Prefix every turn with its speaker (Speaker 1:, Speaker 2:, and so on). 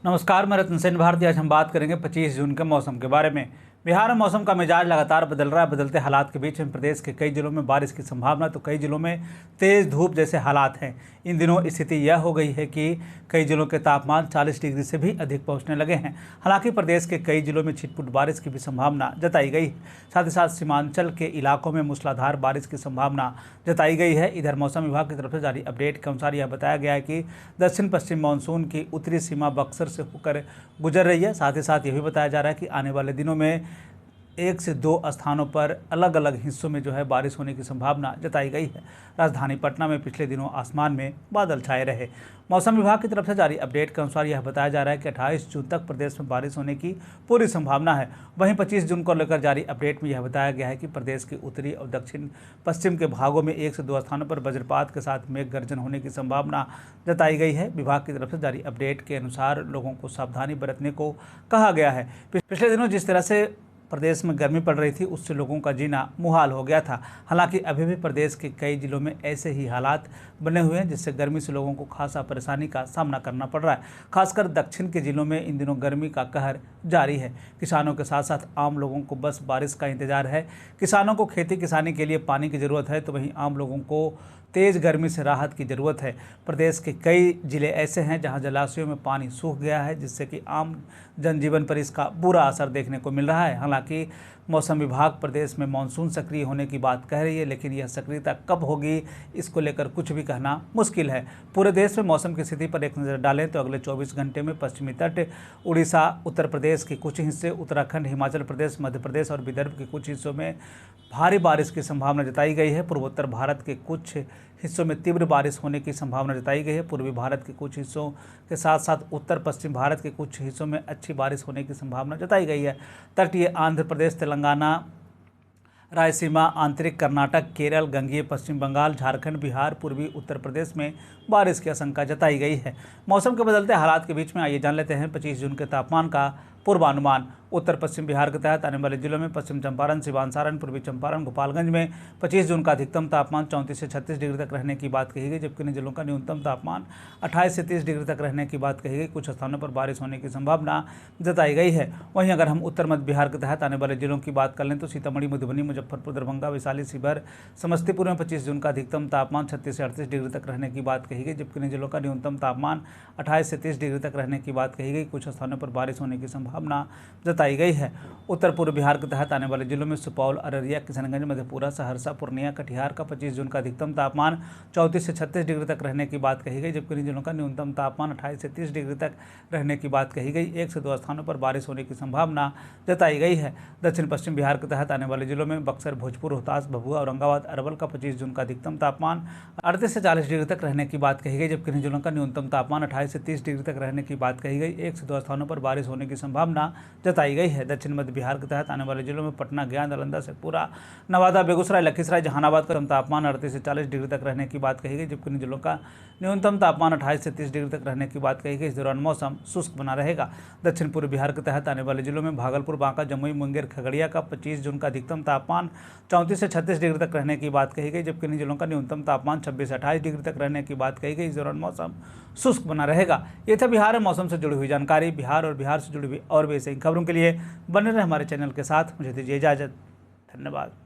Speaker 1: नमस्कार, मैं रतन सेन भारती। आज हम बात करेंगे 25 जून के मौसम के बारे में। बिहार में मौसम का मिजाज लगातार बदल रहा है। बदलते हालात के बीच में प्रदेश के कई जिलों में बारिश की संभावना, तो कई जिलों में तेज धूप जैसे हालात हैं। इन दिनों स्थिति यह हो गई है कि कई जिलों के तापमान 40 डिग्री से भी अधिक पहुंचने लगे हैं। हालांकि प्रदेश के कई जिलों में छिटपुट बारिश की भी संभावना जताई गई है। साथ ही साथ सीमांचल के इलाकों में मूसलाधार बारिश की संभावना जताई गई है। इधर मौसम विभाग की तरफ से जारी अपडेट के अनुसार यह बताया गया है कि दक्षिण पश्चिम मानसून की उत्तरी सीमा बक्सर से होकर गुजर रही है। साथ ही साथ यह भी बताया जा रहा है कि आने वाले दिनों में 1 से 2 स्थानों पर अलग अलग हिस्सों में बारिश होने की संभावना जताई गई है। राजधानी पटना में पिछले दिनों आसमान में बादल छाए रहे। मौसम विभाग की तरफ से जारी अपडेट के अनुसार यह बताया जा रहा है कि 28 जून तक प्रदेश में बारिश होने की पूरी संभावना है। वहीं 25 जून को लेकर जारी अपडेट में यह बताया गया है कि प्रदेश के उत्तरी और दक्षिण पश्चिम के भागों में 1 से 2 स्थानों पर वज्रपात के साथ मेघ गर्जन होने की संभावना जताई गई है। विभाग की तरफ से जारी अपडेट के अनुसार लोगों को सावधानी बरतने को कहा गया है। पिछले दिनों जिस तरह से प्रदेश में गर्मी पड़ रही थी, उससे लोगों का जीना मुहाल हो गया था। हालांकि अभी भी प्रदेश के कई जिलों में ऐसे ही हालात बने हुए हैं, जिससे गर्मी से लोगों को खासा परेशानी का सामना करना पड़ रहा है। खासकर दक्षिण के जिलों में इन दिनों गर्मी का कहर जारी है। किसानों के साथ साथ आम लोगों को बस बारिश का इंतजार है। किसानों को खेती किसानी के लिए पानी की ज़रूरत है, तो वहीं आम लोगों को तेज़ गर्मी से राहत की ज़रूरत है। प्रदेश के कई जिले ऐसे हैं जहां जलाशयों में पानी सूख गया है, जिससे कि आम जनजीवन पर इसका बुरा असर देखने को मिल रहा है। हालांकि मौसम विभाग प्रदेश में मानसून सक्रिय होने की बात कह रही है, लेकिन यह सक्रियता कब होगी इसको लेकर कुछ भी कहना मुश्किल है। पूरे देश में मौसम की स्थिति पर एक नज़र डालें तो अगले 24 घंटे में पश्चिमी तट, उड़ीसा, उत्तर प्रदेश के कुछ हिस्से, उत्तराखंड, हिमाचल प्रदेश, मध्य प्रदेश और विदर्भ के कुछ हिस्सों में भारी बारिश की संभावना जताई गई है। पूर्वोत्तर भारत के कुछ हिस्सों में तीव्र बारिश होने की संभावना जताई गई है। पूर्वी भारत के कुछ हिस्सों के साथ साथ उत्तर पश्चिम भारत के कुछ हिस्सों में अच्छी बारिश होने की संभावना जताई गई है। तटीय आंध्र प्रदेश, तेलंगाना, रायसीमा, आंतरिक कर्नाटक, केरल, गंगीय पश्चिम बंगाल, झारखंड, बिहार, पूर्वी उत्तर प्रदेश में बारिश की आशंका जताई गई है। मौसम के बदलते हालात के बीच में आइए जान लेते हैं 25 जून के तापमान का पूर्वानुमान। उत्तर पश्चिम बिहार के तहत आने वाले जिलों में पश्चिम चंपारण, सिवान, सारण, पूर्वी चंपारण, गोपालगंज में 25 जून का अधिकतम तापमान 34 से 36 डिग्री तक रहने की बात कही गई, जबकि इन जिलों का न्यूनतम तापमान 28 से 30 डिग्री तक रहने की बात कही गई। कुछ स्थानों पर बारिश होने की संभावना जताई गई है। वहीं अगर हम उत्तर मध्य बिहार के तहत आने वाले जिलों की बात कर लें तो सीतामढ़ी, मधुबनी, मुजफ्फरपुर, दरभंगा, वैशाली, शिवहर, समस्तीपुर में 25 जून का अधिकतम तापमान 36 से 38 डिग्री तक रहने की बात कही गई, जबकि इन जिलों का न्यूनतम तापमान 28 से 30 डिग्री तक रहने की बात कही गई। कुछ स्थानों पर बारिश होने की संभावना जताई गई है। उत्तर पूर्व बिहार के तहत आने वाले जिलों में सुपौल, अररिया, किशनगंज, मधेपुरा, सहरसा, पूर्णिया, कटिहार का 25 जून का अधिकतम तापमान 34 से 36 डिग्री तक रहने की बात कही गई, जबकि इन जिलों का न्यूनतम तापमान 28 से 30 डिग्री तक रहने की बात कही गई। 1 से 2 स्थानों पर बारिश होने की संभावना जताई गई है। दक्षिण पश्चिम बिहार के तहत आने वाले जिलों में बक्सर, भोजपुर, रोहतास, भभुआ, औरंगाबाद, अरवल का 25 जून का अधिकतम तापमान 38 से 40 डिग्री तक रहने की बात कही गई, जबकि इन जिलों का न्यूनतम तापमान 28 से 30 डिग्री तक रहने की बात कही गई। 1 से 2 स्थानों पर बारिश होने की संभावना जताई गई है। दक्षिण मध्य बिहार के तहत आने वाले जिलों में पटना, गया, नालंदा, शेखपुरा, नवादा, बेगूसराय, लखीसराय, जहानाबाद का तापमान 38 से 40 डिग्री तक रहने की बात कही गई, जबकि इन जिलों का न्यूनतम तापमान 28 से 30 डिग्री तक रहने की बात कही गई। इस दौरान मौसम शुष्क बना रहेगा। दक्षिण पूर्व बिहार के तहत आने वाले जिलों में भागलपुर, बांका, जमुई, मुंगेर, खगड़िया का 25 जून का अधिकतम तापमान 34 से 36 डिग्री तक रहने की बात कही गई, जबकि इन जिलों का न्यूनतम तापमान 26 से 28 डिग्री तक रहने की बात कही गई। इस दौरान मौसम शुष्क बना रहेगा। ये था बिहार में मौसम से जुड़ी हुई जानकारी। बिहार और बिहार से जुड़ी हुई और भी ऐसी खबरों के लिए बने रहे हमारे चैनल के साथ। मुझे दीजिए इजाजत। धन्यवाद।